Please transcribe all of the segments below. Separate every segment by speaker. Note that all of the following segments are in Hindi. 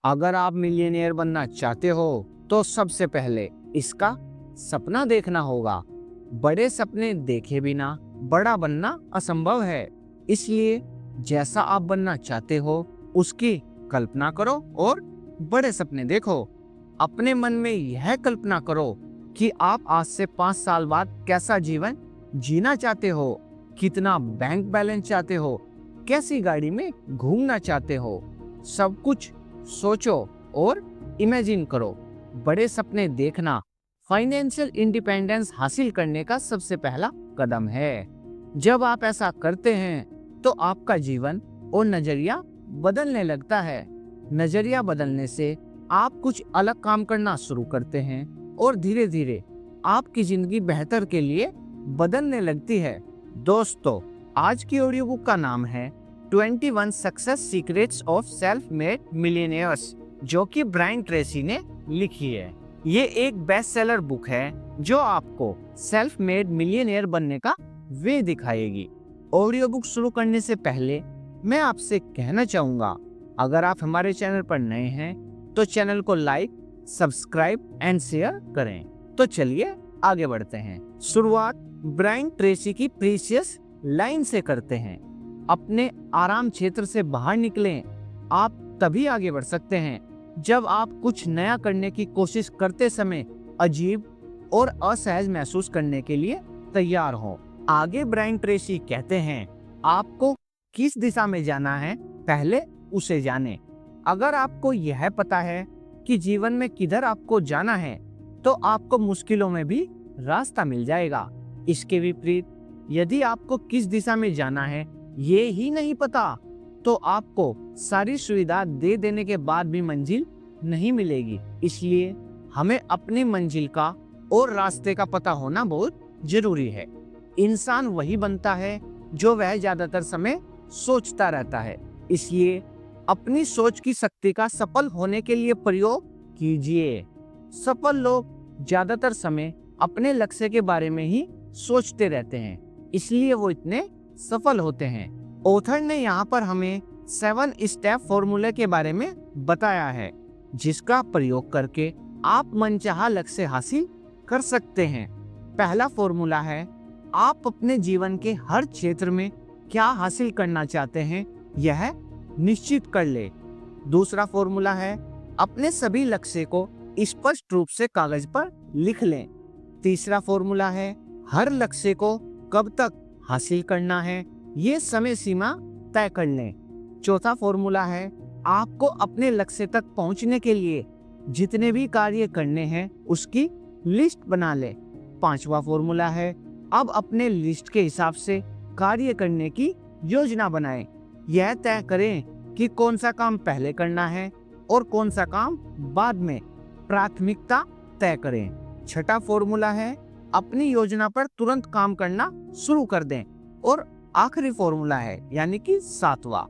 Speaker 1: अगर आप मिलियनेयर बनना चाहते हो तो सबसे पहले इसका सपना देखना होगा। बड़े सपने देखे बिना बड़ा बनना असंभव है। इसलिए जैसा आप बनना चाहते हो उसकी कल्पना करो और बड़े सपने देखो। अपने मन में यह कल्पना करो कि आप आज से 5 साल बाद कैसा जीवन जीना चाहते हो, कितना बैंक बैलेंस चाहते हो, कैसी गाड़ी में घूमना चाहते हो। सब कुछ सोचो और इमेजिन करो। बड़े सपने देखना फाइनेंशियल इंडिपेंडेंस हासिल करने का सबसे पहला कदम है। जब आप ऐसा करते हैं तो आपका जीवन और नजरिया बदलने लगता है। नजरिया बदलने से आप कुछ अलग काम करना शुरू करते हैं और धीरे धीरे आपकी जिंदगी बेहतर के लिए बदलने लगती है। दोस्तों, आज की ऑडियो बुक का नाम है 21 success secrets of self made millionaires, जो कि ब्रायन ट्रेसी ने लिखी है। ये एक बेस्ट सेलर बुक है जो आपको सेल्फ मेड मिलियनेयर बनने का वे दिखाएगी। ऑडियो बुक शुरू करने से पहले मैं आपसे कहना चाहूंगा, अगर आप हमारे चैनल पर नए हैं तो चैनल को लाइक, सब्सक्राइब एंड शेयर करें। तो चलिए आगे बढ़ते हैं। शुरुआत ब्रायन ट्रेसी की प्रीशियस लाइन से करते हैं। अपने आराम क्षेत्र से बाहर निकलें। आप तभी आगे बढ़ सकते हैं जब आप कुछ नया करने की कोशिश करते समय अजीब और असहज महसूस करने के लिए तैयार हो। आगे ब्रायन ट्रेसी कहते हैं, आपको किस दिशा में जाना है पहले उसे जानें। अगर आपको यह पता है कि जीवन में किधर आपको जाना है तो आपको मुश्किलों में भी रास्ता मिल जाएगा। इसके विपरीत, यदि आपको किस दिशा में जाना है ये ही नहीं पता तो आपको सारी सुविधा दे देने के बाद भी मंजिल नहीं मिलेगी। इसलिए हमें अपनी मंजिल का और रास्ते का पता होना बहुत जरूरी है। इंसान वही बनता है जो वह ज्यादातर समय सोचता रहता है। इसलिए अपनी सोच की शक्ति का सफल होने के लिए प्रयोग कीजिए। सफल लोग ज्यादातर समय अपने लक्ष्य के बारे में ही सोचते रहते हैं, इसलिए वो इतने सफल होते हैं। ऑथर ने यहाँ पर हमें 7 स्टेप फॉर्मूले के बारे में बताया है, जिसका प्रयोग करके आप मनचाहा लक्ष्य हासिल कर सकते हैं। पहला फॉर्मूला है, आप अपने जीवन के हर क्षेत्र में क्या हासिल करना चाहते हैं यह निश्चित कर ले। दूसरा फॉर्मूला है, अपने सभी लक्ष्य को स्पष्ट रूप से कागज पर लिख लें। तीसरा फॉर्मूला है, हर लक्ष्य को कब तक हासिल करना है ये समय सीमा तय कर लें। चौथा फॉर्मूला है, आपको अपने लक्ष्य तक पहुंचने के लिए जितने भी कार्य करने हैं उसकी लिस्ट बना लें। पांचवा फॉर्मूला है, अब अपने लिस्ट के हिसाब से कार्य करने की योजना बनाएं। यह तय करें कि कौन सा काम पहले करना है और कौन सा काम बाद में। प्राथमिकता तय करें। छठा फॉर्मूला है, अपनी योजना पर तुरंत काम करना शुरू कर दें। और आखिरी फॉर्मूला है यानी कि 7वां,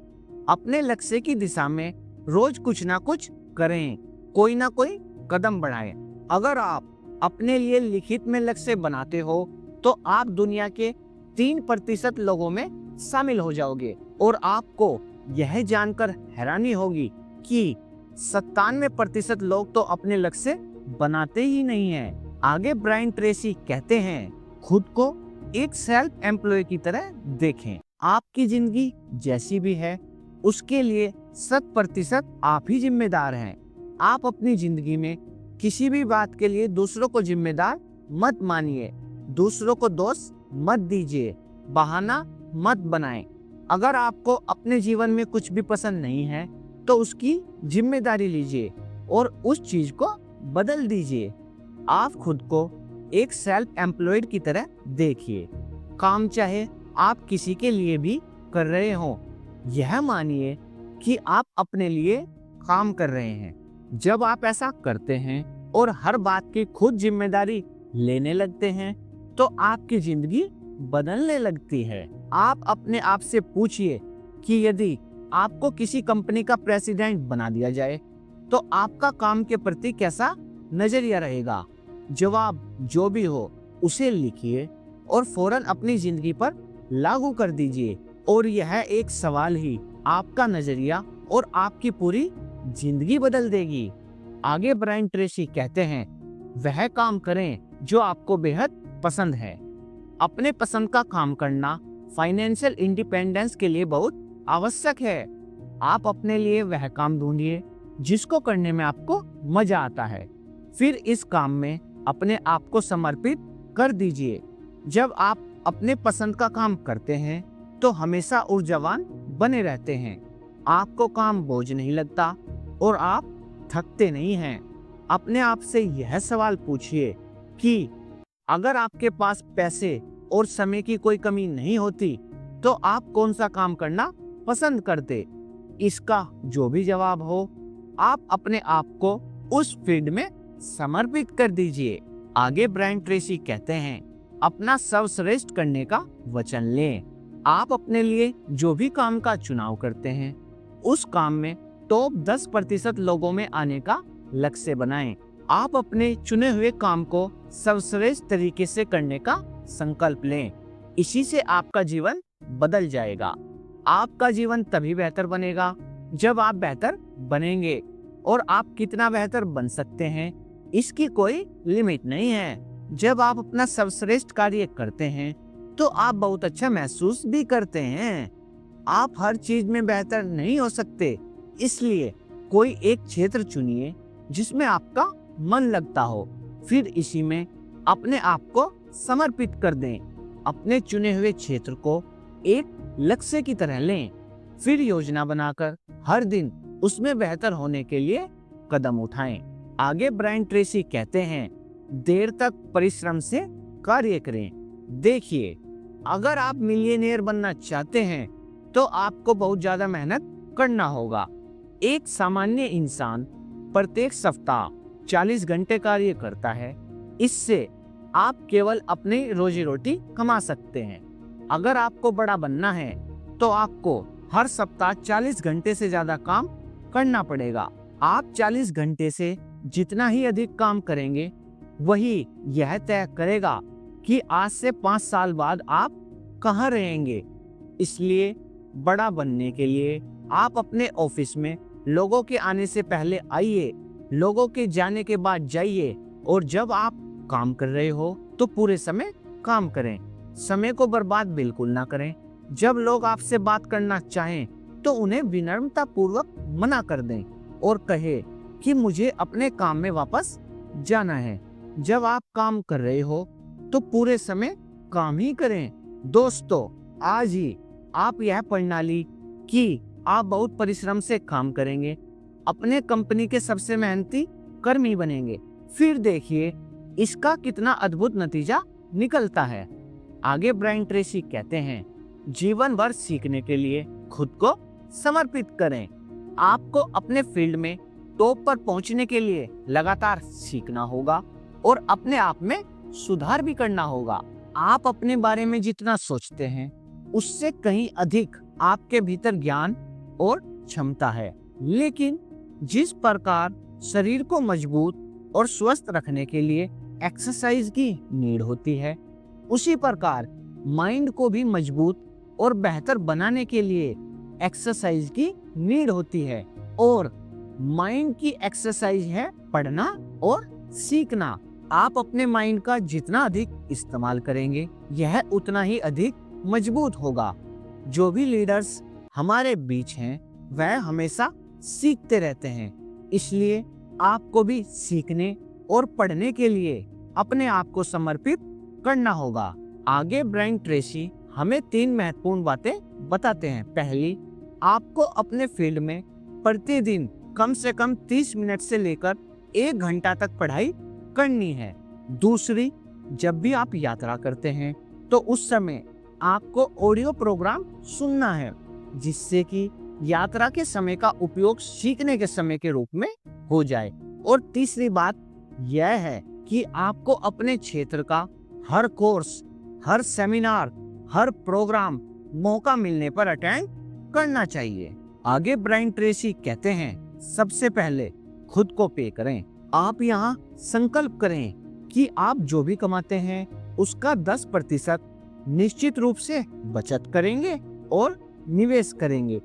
Speaker 1: अपने लक्ष्य की दिशा में रोज कुछ ना कुछ करें, कोई ना कोई कदम बढ़ाएं। अगर आप अपने लिए लिखित में लक्ष्य बनाते हो तो आप दुनिया के 3% लोगों में शामिल हो जाओगे। और आपको यह जानकर हैरानी होगी कि 97% लोग तो अपने लक्ष्य बनाते ही नहीं हैं। आगे ब्रायन ट्रेसी कहते हैं, खुद को एक सेल्फ एम्प्लॉय की तरह देखें। आपकी जिंदगी जैसी भी है उसके लिए 100% आप ही जिम्मेदार हैं। आप अपनी जिंदगी में किसी भी बात के लिए दूसरों को जिम्मेदार मत मानिए, दूसरों को दोष मत दीजिए, बहाना मत बनाएं। अगर आपको अपने जीवन में कुछ भी पसंद नहीं है तो उसकी जिम्मेदारी लीजिए और उस चीज को बदल दीजिए। आप खुद को एक सेल्फ एम्प्लॉयड की तरह देखिए। काम चाहे आप किसी के लिए भी कर रहे हो, यह मानिए कि आप अपने लिए काम कर रहे हैं। जब आप ऐसा करते हैं और हर बात की खुद जिम्मेदारी लेने लगते हैं तो आपकी जिंदगी बदलने लगती है। आप अपने आप से पूछिए कि यदि आपको किसी कंपनी का प्रेसिडेंट बना दिया जाए तो आपका काम के प्रति कैसा नजरिया रहेगा। जवाब जो भी हो उसे लिखिए और फौरन अपनी जिंदगी पर लागू कर दीजिए। और यह एक सवाल ही आपका नजरिया और आपकी पूरी जिंदगी बदल देगी। आगे ब्रायन ट्रेसी कहते हैं, वह काम करें जो आपको बेहद पसंद है। अपने पसंद का काम करना फाइनेंशियल इंडिपेंडेंस के लिए बहुत आवश्यक है। आप अपने लिए वह काम ढूंढिए जिसको करने में आपको मजा आता है। फिर इस काम में अपने आप को समर्पित कर दीजिए। जब आप अपने पसंद का काम करते हैं तो हमेशा ऊर्जावान बने रहते हैं। आपको काम बोझ नहीं लगता और आप थकते नहीं हैं। अपने आप से यह सवाल पूछिए कि अगर आपके पास पैसे और समय की कोई कमी नहीं होती तो आप कौन सा काम करना पसंद करते। इसका जो भी जवाब हो, आप अपने आप को उस फील्ड में समर्पित कर दीजिए। आगे ब्रायन ट्रेसी कहते हैं, अपना सर्वश्रेष्ठ करने का वचन लें। आप अपने लिए जो भी काम का चुनाव करते हैं उस काम में टॉप 10% लोगों में आने का लक्ष्य बनाएं। आप अपने चुने हुए काम को सर्वश्रेष्ठ तरीके से करने का संकल्प लें। इसी से आपका जीवन बदल जाएगा। आपका जीवन तभी बेहतर बनेगा जब आप बेहतर बनेंगे। और आप कितना बेहतर बन सकते हैं इसकी कोई लिमिट नहीं है। जब आप अपना सर्वश्रेष्ठ कार्य करते हैं तो आप बहुत अच्छा महसूस भी करते हैं। आप हर चीज में बेहतर नहीं हो सकते, इसलिए कोई एक क्षेत्र चुनिए जिसमें आपका मन लगता हो। फिर इसी में अपने आप को समर्पित कर दें। अपने चुने हुए क्षेत्र को एक लक्ष्य की तरह लें। फिर योजना बनाकर हर दिन उसमें बेहतर होने के लिए कदम उठाएं। आगे ब्रायन ट्रेसी कहते हैं, देर तक परिश्रम से कार्य करें। देखिए, अगर आप मिलियनेयर बनना चाहते हैं तो आपको बहुत ज्यादा मेहनत करना होगा। एक सामान्य इंसान प्रत्येक सप्ताह 40 घंटे कार्य करता है। इससे आप केवल अपनी रोजी रोटी कमा सकते हैं। अगर आपको बड़ा बनना है तो आपको हर सप्ताह 40 घंटे से ज्यादा काम करना पड़ेगा। आप 40 घंटे से जितना ही अधिक काम करेंगे वही यह तय करेगा कि आज से 5 साल बाद आप कहाँ रहेंगे। इसलिए बड़ा बनने के लिए आप अपने ऑफिस में लोगों के आने से पहले आइए, लोगों के जाने के बाद जाइए। और जब आप काम कर रहे हो तो पूरे समय काम करें। समय को बर्बाद बिल्कुल ना करें। जब लोग आपसे बात करना चाहें तो उन्हें विनम्रता पूर्वक मना कर दें और कहे कि मुझे अपने काम में वापस जाना है। जब आप काम कर रहे हो तो पूरे समय काम ही करें। दोस्तों, आज ही आप यह प्रणाली कि आप बहुत परिश्रम से काम करेंगे, अपने कंपनी के सबसे मेहनती कर्मी बनेंगे। फिर देखिए इसका कितना अद्भुत नतीजा निकलता है। आगे ब्रायन ट्रेसी कहते हैं, जीवन भर सीखने के लिए खुद को समर्पित करें। आपको अपने फील्ड में टॉप पर पहुंचने के लिए लगातार सीखना होगा और अपने आप में सुधार भी करना होगा। आप अपने बारे में जितना सोचते हैं उससे कहीं अधिक आपके भीतर ज्ञान और क्षमता है। लेकिन जिस प्रकार शरीर को मजबूत और स्वस्थ रखने के लिए एक्सरसाइज की नीड होती है, उसी प्रकार माइंड को भी मजबूत और बेहतर बनाने के लिए एक्सरसाइज की नीड होती है। और माइंड की एक्सरसाइज है पढ़ना और सीखना। आप अपने माइंड का जितना अधिक इस्तेमाल करेंगे यह उतना ही अधिक मजबूत होगा। जो भी लीडर्स हमारे बीच हैं वह हमेशा सीखते रहते हैं, इसलिए आपको भी सीखने और पढ़ने के लिए अपने आप को समर्पित करना होगा। आगे ब्रायन ट्रेसी हमें 3 महत्वपूर्ण बातें बताते हैं। पहली, आपको अपने फील्ड में प्रतिदिन कम से कम 30 मिनट से लेकर 1 घंटा तक पढ़ाई करनी है। दूसरी, जब भी आप यात्रा करते हैं तो उस समय आपको ऑडियो प्रोग्राम सुनना है, जिससे कि यात्रा के समय का उपयोग सीखने के समय के रूप में हो जाए। और तीसरी बात यह है कि आपको अपने क्षेत्र का हर कोर्स, हर सेमिनार, हर प्रोग्राम मौका मिलने पर अटेंड करना चाहिए। आगे ब्रायन ट्रेसी कहते हैं, सबसे पहले खुद को पे करें। आप यहाँ संकल्प करें कि आप जो भी कमाते हैं उसका 10% निश्चित रूप से बचत करेंगे और निवेश करेंगे।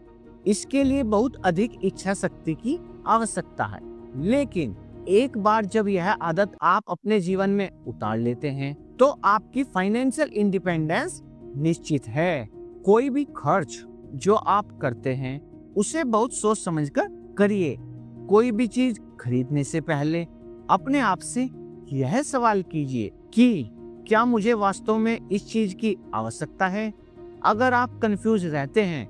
Speaker 1: इसके लिए बहुत अधिक इच्छा शक्ति की आवश्यकता है। लेकिन एक बार जब यह आदत आप अपने जीवन में उतार लेते हैं तो आपकी फाइनेंशियल इंडिपेंडेंस निश्चित है। कोई भी खर्च जो आप करते हैं उसे बहुत सोच समझकर करिए। कोई भी चीज खरीदने से पहले अपने आप से यह सवाल कीजिए कि क्या मुझे वास्तव में इस चीज की आवश्यकता है। अगर आप कंफ्यूज रहते हैं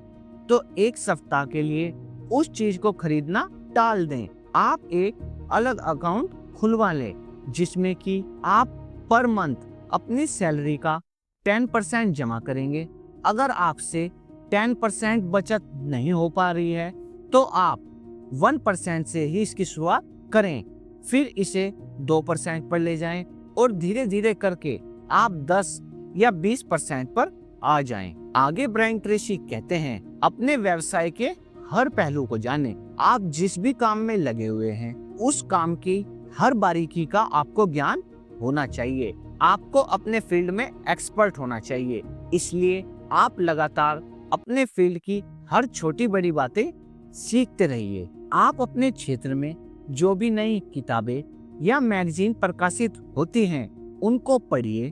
Speaker 1: तो एक सप्ताह के लिए उस चीज को खरीदना टाल दें। आप एक अलग अकाउंट खुलवा लें जिसमें कि आप पर मंथ अपनी सैलरी का 10% जमा करेंगे। अगर आपसे 10% बचत नहीं हो पा रही है तो आप 1% से ही इसकी शुरुआत करें, फिर इसे 2% पर ले जाएं और धीरे धीरे करके आप 10 या 20% पर आ जाएं। आगे ब्रायन ट्रेसी कहते हैं, अपने व्यवसाय के हर पहलू को जानें। आप जिस भी काम में लगे हुए हैं उस काम की हर बारीकी का आपको ज्ञान होना चाहिए। आपको अपने फील्ड में एक्सपर्ट होना चाहिए। इसलिए आप लगातार अपने फील्ड की हर छोटी बड़ी बातें सीखते रहिए। आप अपने क्षेत्र में जो भी नई किताबें या मैगजीन प्रकाशित होती हैं उनको पढ़िए।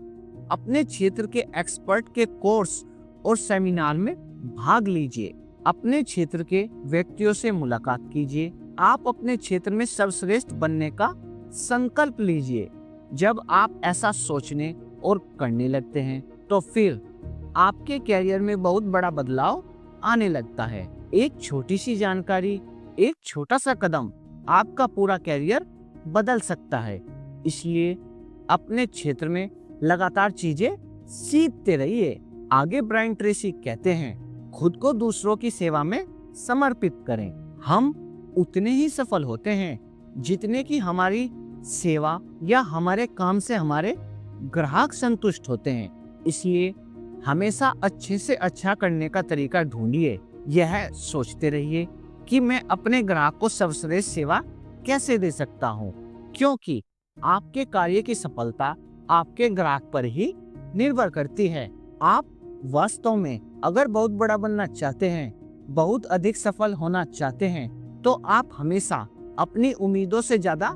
Speaker 1: अपने क्षेत्र के एक्सपर्ट के कोर्स और सेमिनार में भाग लीजिए। अपने क्षेत्र के व्यक्तियों से मुलाकात कीजिए। आप अपने क्षेत्र में सर्वश्रेष्ठ बनने का संकल्प लीजिए। जब आप ऐसा सोचने और करने लगते हैं तो फिर आपके कैरियर में बहुत बड़ा बदलाव आने लगता है। एक छोटी सी जानकारी, एक छोटा सा कदम आपका पूरा कैरियर बदल सकता है। इसलिए अपने क्षेत्र में लगातार चीजें सीखते रहिए। आगे ब्रायन ट्रेसी कहते हैं, खुद को दूसरों की सेवा में समर्पित करें। हम उतने ही सफल होते हैं जितने कि हमारी सेवा या हमारे काम से हमारे ग्राहक संतुष्ट होते हैं। इसलिए हमेशा अच्छे से अच्छा करने का तरीका ढूंढिए। यह सोचते रहिए कि मैं अपने ग्राहक को सर्वश्रेष्ठ सेवा कैसे दे सकता हूँ, क्योंकि आपके कार्य की सफलता आपके ग्राहक पर ही निर्भर करती है। आप वास्तव में अगर बहुत बड़ा बनना चाहते हैं, बहुत अधिक सफल होना चाहते हैं, तो आप हमेशा अपनी उम्मीदों से ज्यादा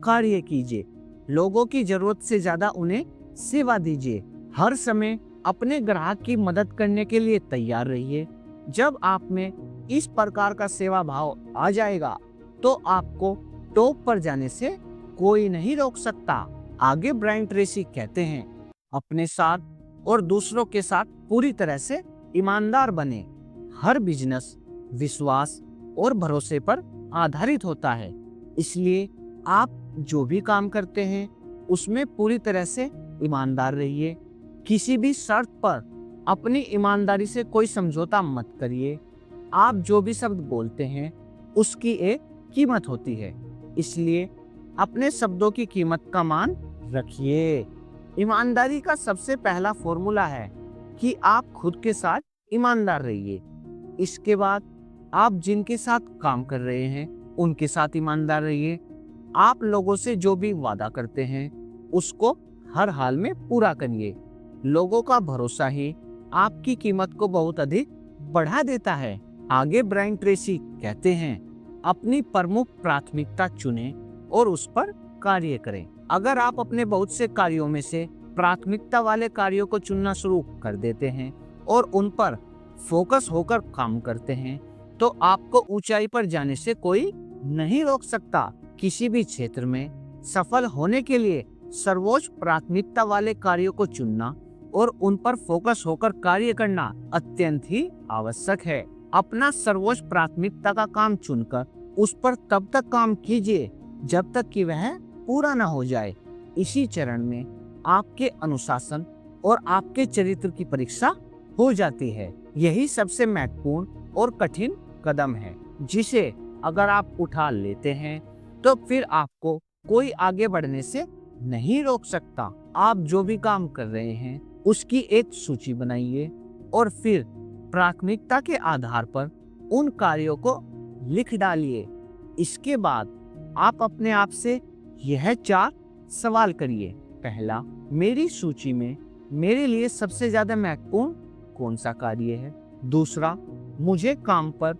Speaker 1: कार्य कीजिए। लोगों की जरूरत से ज्यादा उन्हें सेवा दीजिए। हर समय अपने ग्राहक की मदद करने के लिए तैयार रहिए। जब आप में इस प्रकार का सेवा भाव आ जाएगा तो आपको टॉप पर जाने से कोई नहीं रोक सकता। आगे ब्रायन ट्रेसी कहते हैं, अपने साथ और दूसरों के साथ पूरी तरह से ईमानदार बने। हर बिजनेस विश्वास और भरोसे पर आधारित होता है। इसलिए आप जो भी काम करते हैं उसमें पूरी तरह से ईमानदार रहिए। किसी भी शर्त पर अपनी ईमानदारी से कोई समझौता मत करिए। आप जो भी शब्द बोलते हैं उसकी एक कीमत होती है, इसलिए अपने शब्दों की कीमत का मान रखिए। ईमानदारी का सबसे पहला फॉर्मूला है कि आप खुद के साथ ईमानदार रहिए। इसके बाद आप जिनके साथ काम कर रहे हैं उनके साथ ईमानदार रहिए। आप लोगों से जो भी वादा करते हैं उसको हर हाल में पूरा करिए। लोगों का भरोसा ही आपकी कीमत को बहुत अधिक बढ़ा देता है। आगे ब्रायन ट्रेसी कहते हैं, अपनी प्रमुख प्राथमिकता चुनें और उस पर कार्य करें। अगर आप अपने बहुत से कार्यों में से प्राथमिकता वाले कार्यों को चुनना शुरू कर देते हैं और उन पर फोकस होकर काम करते हैं तो आपको ऊंचाई पर जाने से कोई नहीं रोक सकता। किसी भी क्षेत्र में सफल होने के लिए सर्वोच्च प्राथमिकता वाले कार्यों को चुनना और उन पर फोकस होकर कार्य करना अत्यंत ही आवश्यक है। अपना सर्वोच्च प्राथमिकता का काम चुनकर उस पर तब तक काम कीजिए जब तक कि वह पूरा न हो जाए। इसी चरण में आपके अनुशासन और आपके चरित्र की परीक्षा हो जाती है। यही सबसे महत्वपूर्ण और कठिन कदम है जिसे अगर आप उठा लेते हैं तो फिर आपको कोई आगे बढ़ने से नहीं रोक सकता। आप जो भी काम कर रहे हैं उसकी एक सूची बनाइए और फिर प्राथमिकता के आधार पर उन कार्यों को लिख डालिए। इसके बाद आप अपने आप से यह 4 सवाल करिए। पहला, मेरी सूची में मेरे लिए सबसे ज्यादा महत्वपूर्ण कौन सा कार्य है। दूसरा, मुझे काम पर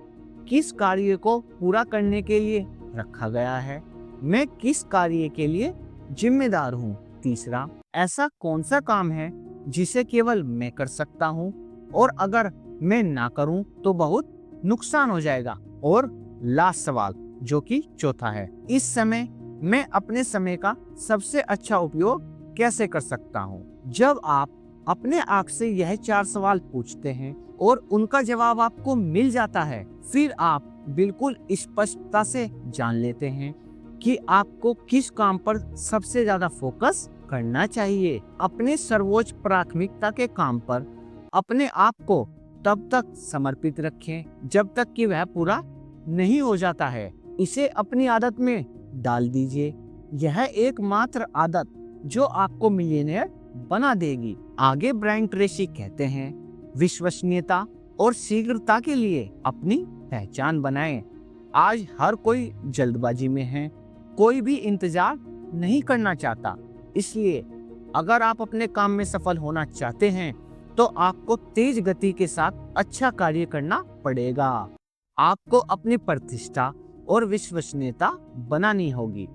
Speaker 1: किस कार्य को पूरा करने के लिए रखा गया है? मैं किस कार्य के लिए जिम्मेदार हूँ? तीसरा, ऐसा कौन सा काम है जिसे केवल मैं कर सकता हूँ और अगर मैं ना करूँ तो बहुत नुकसान हो जाएगा? और लास्ट सवाल जो कि चौथा है, इस समय मैं अपने समय का सबसे अच्छा उपयोग कैसे कर सकता हूँ? जब आप अपने आप से यह 4 सवाल पूछते हैं और उनका जवाब आपको मिल जाता है, फिर आप बिल्कुल स्पष्टता से जान लेते हैं कि आपको किस काम पर सबसे ज्यादा फोकस करना चाहिए। अपने सर्वोच्च प्राथमिकता के काम पर अपने आप को तब तक समर्पित रखें जब तक कि वह पूरा नहीं हो जाता है। इसे अपनी आदत में डाल दीजिए। यह एकमात्र आदत जो आपको मिलियनेयर बना देगी। आगे ब्रायन ट्रेसी कहते हैं, विश्वसनीयता और शीघ्रता के लिए अपनी पहचान बनाएं। आज हर कोई जल्दबाजी में है, कोई भी इंतजार नहीं करना चाहता। इसलिए अगर आप अपने काम में सफल होना चाहते हैं तो आपको तेज गति के साथ अच्छा कार्य करना पड़ेगा। आपको अपनी प्रतिष्ठा और विश्वसनीयता बनानी होगी।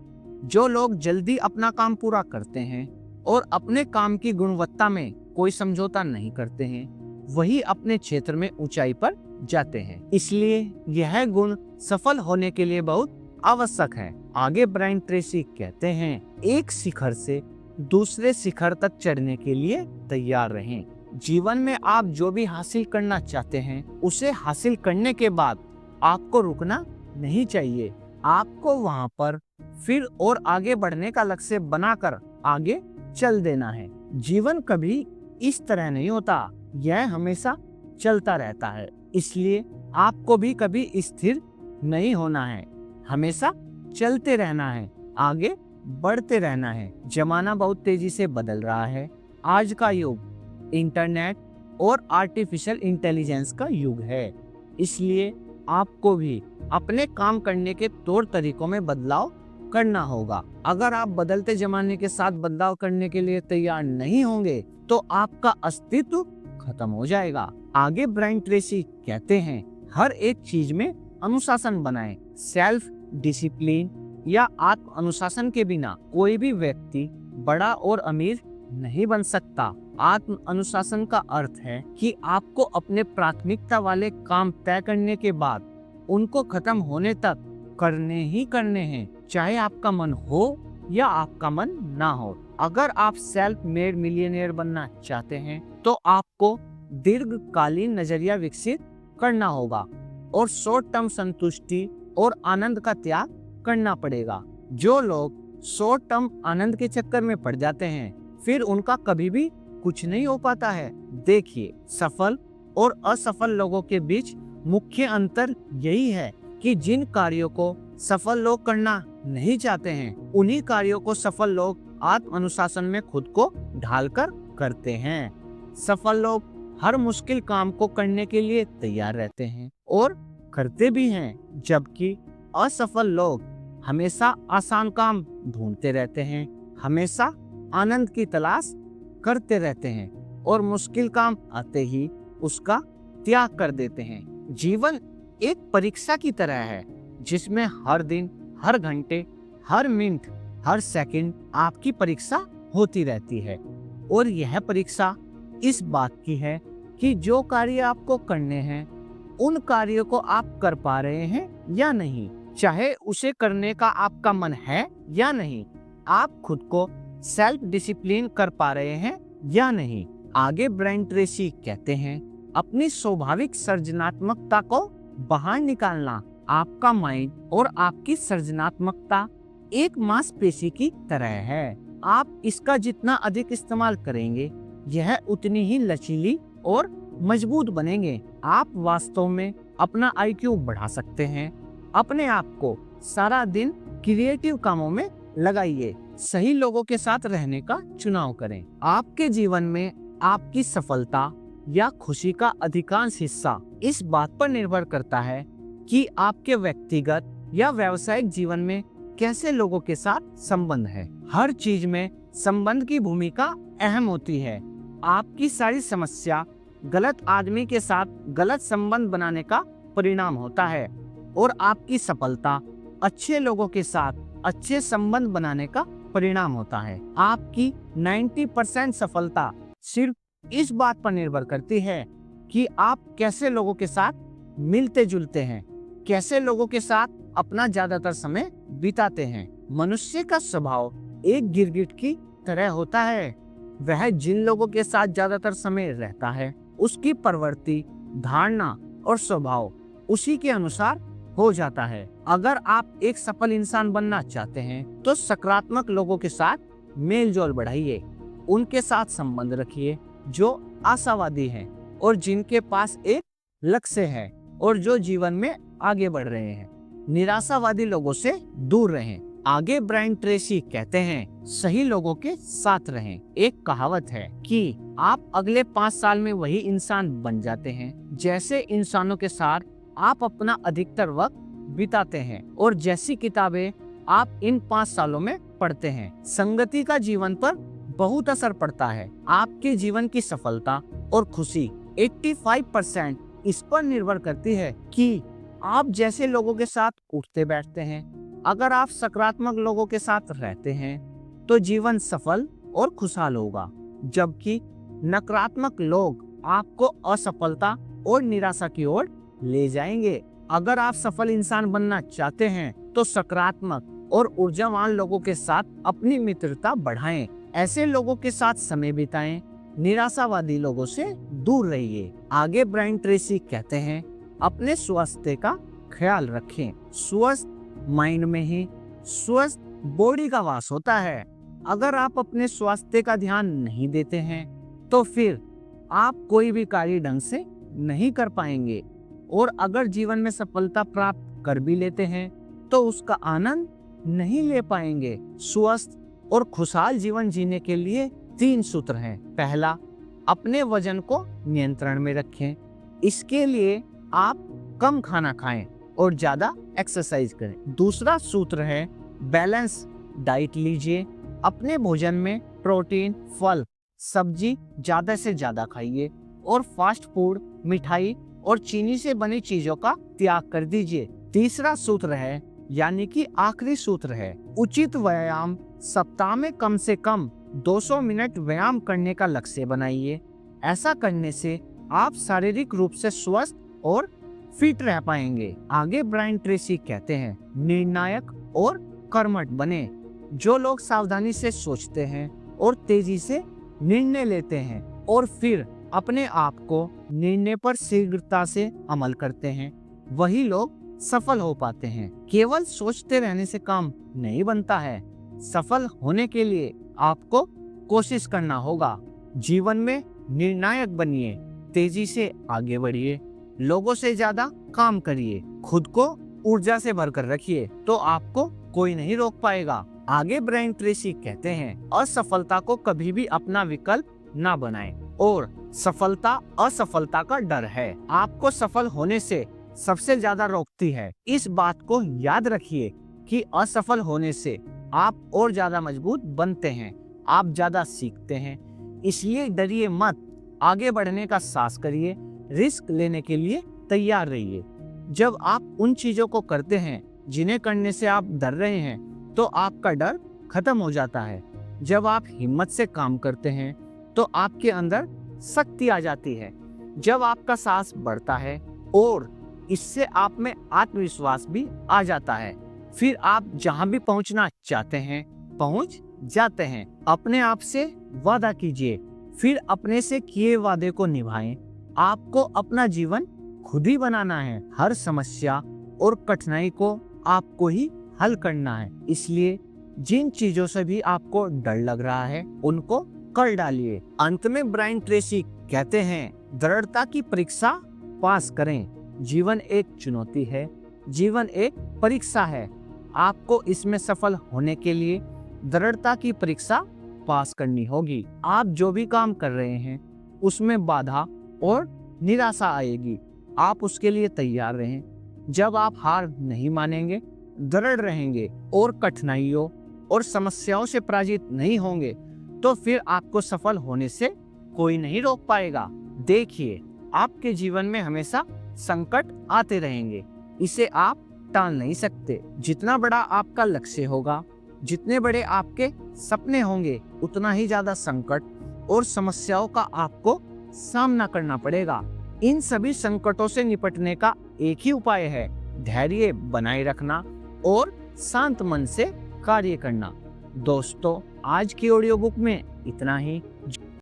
Speaker 1: जो लोग जल्दी अपना काम पूरा करते हैं और अपने काम की गुणवत्ता में कोई समझौता नहीं करते हैं, वही अपने क्षेत्र में ऊंचाई पर जाते हैं। इसलिए यह गुण सफल होने के लिए बहुत आवश्यक है। आगे ब्रायन ट्रेसी कहते हैं, एक शिखर से दूसरे शिखर तक चढ़ने के लिए तैयार रहें। जीवन में आप जो भी हासिल करना चाहते हैं, उसे हासिल करने के बाद आपको रुकना नहीं चाहिए। आपको वहां पर फिर और आगे बढ़ने का लक्ष्य बनाकर आगे चल देना है। जीवन कभी इस तरह नहीं होता, यह हमेशा चलता रहता है। इसलिए आपको भी कभी स्थिर नहीं होना है, हमेशा चलते रहना है, आगे बढ़ते रहना है। जमाना बहुत तेजी से बदल रहा है। आज का युग इंटरनेट और आर्टिफिशियल इंटेलिजेंस का युग है। इसलिए आपको भी अपने काम करने के तौर तरीकों में बदलाव करना होगा। अगर आप बदलते जमाने के साथ बदलाव करने के लिए तैयार नहीं होंगे तो आपका अस्तित्व खत्म हो जाएगा। आगे ब्रायन ट्रेसी कहते हैं, हर एक चीज में अनुशासन बनाएं। सेल्फ डिसिप्लिन या आत्म अनुशासन के बिना कोई भी व्यक्ति बड़ा और अमीर नहीं बन सकता। आत्म अनुशासन का अर्थ है कि आपको अपने प्राथमिकता वाले काम तय करने के बाद उनको खत्म होने तक करने ही करने हैं, चाहे आपका मन हो या आपका मन ना हो। अगर आप सेल्फ मेड मिलियनेयर बनना चाहते हैं तो आपको दीर्घकालीन नजरिया विकसित करना होगा और शॉर्ट टर्म संतुष्टि और आनंद का त्याग करना पड़ेगा। जो लोग शॉर्ट टर्म आनंद के चक्कर में पड़ जाते हैं, फिर उनका कभी भी कुछ नहीं हो पाता है। देखिए, सफल और असफल लोगों के बीच मुख्य अंतर यही है कि जिन कार्यों को सफल लोग करना नहीं चाहते हैं, उन्हीं कार्यों को सफल लोग आत्म अनुशासन में खुद को ढालकर करते हैं। सफल लोग हर मुश्किल काम को करने के लिए तैयार रहते हैं और करते भी हैं, जबकि असफल लोग हमेशा आसान काम ढूंढते रहते हैं, हमेशा आनंद की तलाश करते रहते हैं और मुश्किल काम आते ही उसका त्याग कर देते हैं। जीवन एक परीक्षा की तरह है जिसमें हर दिन, हर घंटे, हर मिनट, हर सेकंड आपकी परीक्षा होती रहती है और यह परीक्षा इस बात की है कि जो कार्य आपको करने हैं, उन कार्यों को आप कर पा रहे हैं या नहीं, चाहे उसे करने का आपका मन है या नहीं। आप खुद को सेल्फ डिसिप्लिन कर पा रहे हैं या नहीं। आगे ब्रायन ट्रेसी कहते हैं, अपनी स्वाभाविक सृजनात्मकता को बाहर निकालना। आपका माइंड और आपकी सृजनात्मकता एक मांसपेशी की तरह है। आप इसका जितना अधिक इस्तेमाल करेंगे, यह उतनी ही लचीली और मजबूत बनेंगे। आप वास्तव में अपना IQ बढ़ा सकते हैं। अपने आप को सारा दिन क्रिएटिव कामों में लगाइए। सही लोगों के साथ रहने का चुनाव करें। आपके जीवन में आपकी सफलता या खुशी का अधिकांश हिस्सा इस बात पर निर्भर करता है कि आपके व्यक्तिगत या व्यावसायिक जीवन में कैसे लोगों के साथ संबंध है। हर चीज में संबंध की भूमिका अहम होती है। आपकी सारी समस्या गलत आदमी के साथ गलत संबंध बनाने का परिणाम होता है और आपकी सफलता अच्छे लोगों के साथ अच्छे संबंध बनाने का परिणाम होता है। आपकी 90% सफलता सिर्फ इस बात पर निर्भर करती है कि आप कैसे लोगों के साथ मिलते जुलते हैं, कैसे लोगों के साथ अपना ज्यादातर समय बिताते हैं। मनुष्य का स्वभाव एक गिरगिट की तरह होता है। वह जिन लोगों के साथ ज्यादातर समय रहता है, उसकी प्रवृत्ति, धारणा और स्वभाव उसी के अनुसार हो जाता है। अगर आप एक सफल इंसान बनना चाहते हैं तो सकारात्मक लोगों के साथ मेल जोल बढ़ाइए, उनके साथ संबंध रखिए जो आशावादी हैं और जिनके पास एक लक्ष्य है और जो जीवन में आगे बढ़ रहे हैं। निराशावादी लोगों से दूर रहें। आगे ब्रायन ट्रेसी कहते हैं, सही लोगों के साथ रहें। एक कहावत है कि आप अगले 5 साल में वही इंसान बन जाते हैं जैसे इंसानों के साथ आप अपना अधिकतर वक्त बिताते हैं और जैसी किताबें आप इन 5 सालों में पढ़ते हैं। संगति का जीवन पर बहुत असर पड़ता है। आपके जीवन की सफलता और खुशी 85% इस पर निर्भर करती है कि आप जैसे लोगों के साथ उठते बैठते हैं। अगर आप सकारात्मक लोगों के साथ रहते हैं तो जीवन सफल और खुशहाल होगा, जबकि नकारात्मक लोग आपको असफलता और निराशा की ओर ले जाएंगे। अगर आप सफल इंसान बनना चाहते हैं तो सकारात्मक और ऊर्जावान लोगों के साथ अपनी मित्रता बढ़ाएं। ऐसे लोगों के साथ समय बिताएं, निराशावादी लोगों से दूर रहिए। आगे ब्रायन ट्रेसी कहते हैं, अपने स्वास्थ्य का ख्याल रखें। स्वस्थ माइंड में ही स्वस्थ बॉडी का वास होता है। अगर आप अपने स्वास्थ्य का ध्यान नहीं देते हैं तो फिर आप कोई भी कार्य ढंग से नहीं कर पाएंगे, और अगर जीवन में सफलता प्राप्त कर भी लेते हैं तो उसका आनंद नहीं ले पाएंगे। स्वस्थ और खुशहाल जीवन जीने के लिए 3 सूत्र हैं। पहला, अपने वजन को नियंत्रण में रखें। इसके लिए आप कम खाना खाएं और ज्यादा एक्सरसाइज करें। दूसरा सूत्र है, बैलेंस डाइट लीजिए। अपने भोजन में प्रोटीन, फल, सब्जी ज्यादा से ज्यादा खाइए और फास्ट फूड, मिठाई और चीनी से बनी चीजों का त्याग कर दीजिए। तीसरा सूत्र है, यानी कि आखिरी सूत्र है, उचित व्यायाम। सप्ताह में कम से कम 200 मिनट व्यायाम करने का लक्ष्य बनाइए। ऐसा करने से आप शारीरिक रूप से स्वस्थ और फिट रह पाएंगे। आगे ब्रायन ट्रेसी कहते हैं, निर्णायक और कर्मठ बने। जो लोग सावधानी से सोचते हैं और तेजी से निर्णय लेते हैं और फिर अपने आप को निर्णय पर शीघ्रता से अमल करते हैं, वही लोग सफल हो पाते हैं। केवल सोचते रहने से काम नहीं बनता है। सफल होने के लिए आपको कोशिश करना होगा। जीवन में निर्णायक बनिए, तेजी से आगे बढ़िए, लोगों से ज्यादा काम करिए, खुद को ऊर्जा से भरकर रखिए, तो आपको कोई नहीं रोक पाएगा। आगे ब्रायन ट्रेसी कहते हैं, असफलता को कभी भी अपना विकल्प ना बनाएं और सफलता असफलता का डर है आपको सफल होने से सबसे ज्यादा रोकती है। इस बात को याद रखिए कि असफल होने से आप और ज्यादा मजबूत बनते हैं, आप ज्यादा सीखते हैं। इसलिए डरिए मत, आगे बढ़ने का साहस करिए, रिस्क लेने के लिए तैयार रहिए। जब आप उन चीजों को करते हैं जिन्हें करने से आप डर रहे हैं तो आपका डर खत्म हो जाता है। जब आप हिम्मत से काम करते हैं तो आपके अंदर शक्ति आ जाती है। जब आपका साहस बढ़ता है और इससे आप में आत्मविश्वास भी आ जाता है, फिर आप जहां भी पहुंचना चाहते हैं पहुंच जाते हैं। अपने आप से वादा कीजिए, फिर अपने से किए वादे को निभाएं। आपको अपना जीवन खुद ही बनाना है। हर समस्या और कठिनाई को आपको ही हल करना है। इसलिए जिन चीजों से भी आपको डर लग रहा है उनको कर डालिए। अंत में ब्रायन ट्रेसी कहते हैं, दृढ़ता की परीक्षा पास करें। जीवन एक चुनौती है, जीवन एक परीक्षा है। आपको इसमें सफल होने के लिए दृढ़ता की परीक्षा पास करनी होगी। आप जो भी काम कर रहे हैं उसमें बाधा और निराशा आएगी, आप उसके लिए तैयार रहें। जब आप हार नहीं मानेंगे, दृढ़ रहेंगे और कठिनाइयों और समस्याओं से पराजित नहीं होंगे तो फिर आपको सफल होने से कोई नहीं रोक पाएगा। देखिए, आपके जीवन में हमेशा संकट आते रहेंगे, इसे आप टाल नहीं सकते। जितना बड़ा आपका लक्ष्य होगा, जितने बड़े आपके सपने होंगे, उतना ही ज्यादा संकट और समस्याओं का आपको सामना करना पड़ेगा। इन सभी संकटों से निपटने का एक ही उपाय है, धैर्य बनाए रखना और शांत मन से कार्य करना। दोस्तों, आज की ऑडियो बुक में इतना ही।